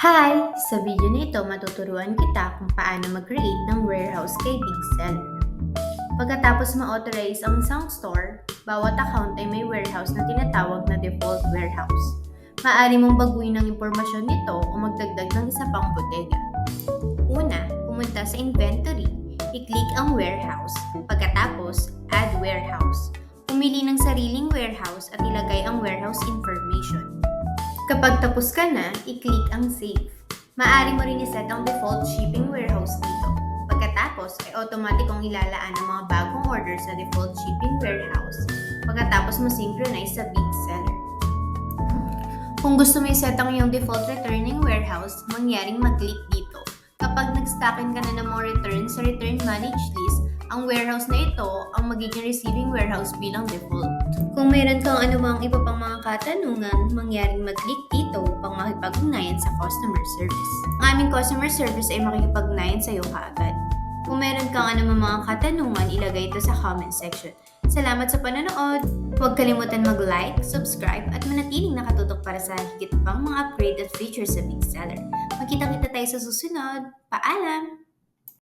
Hi! Sa video na ito, matuturuan kita kung paano mag-create ng warehouse kay Big Seller. Pagkatapos ma-authorize ang isang store, bawat account ay may warehouse na tinatawag na default warehouse. Maaari mong baguhin ang impormasyon nito o magdagdag ng isa pang bodega. Una, pumunta sa inventory, i-click ang warehouse. Pagkatapos, add warehouse. Pumili ng sariling warehouse at ilagay ang warehouse information. Kapag tapos ka na, i-click ang Save. Maaari mo rin iset ang default shipping warehouse dito. Pagkatapos, ay automatic kong ilalaan ang mga bagong order sa default shipping warehouse. Pagkatapos mo synchronize sa Big Seller. Kung gusto mo iset ang iyong default returning warehouse, mangyaring mag-click dito. Kapag nag-stockin ka na ng mga returns sa return managed list, ang warehouse na ito ang magiging receiving warehouse bilang default. Kung mayroon kang anumang iba pang mga katanungan, mangyaring mag-click dito upang makipag-ugnayan sa customer service. Ang aming customer service ay makikipag-ugnayan sa iyo kaagad. Kung mayroon kang anumang mga katanungan, ilagay ito sa comment section. Salamat sa panonood! Huwag kalimutan mag-like, subscribe, at manatiling nakatutok para sa higit pang mga upgrade at features sa Big Seller. Magkita-kita tayo sa susunod. Paalam!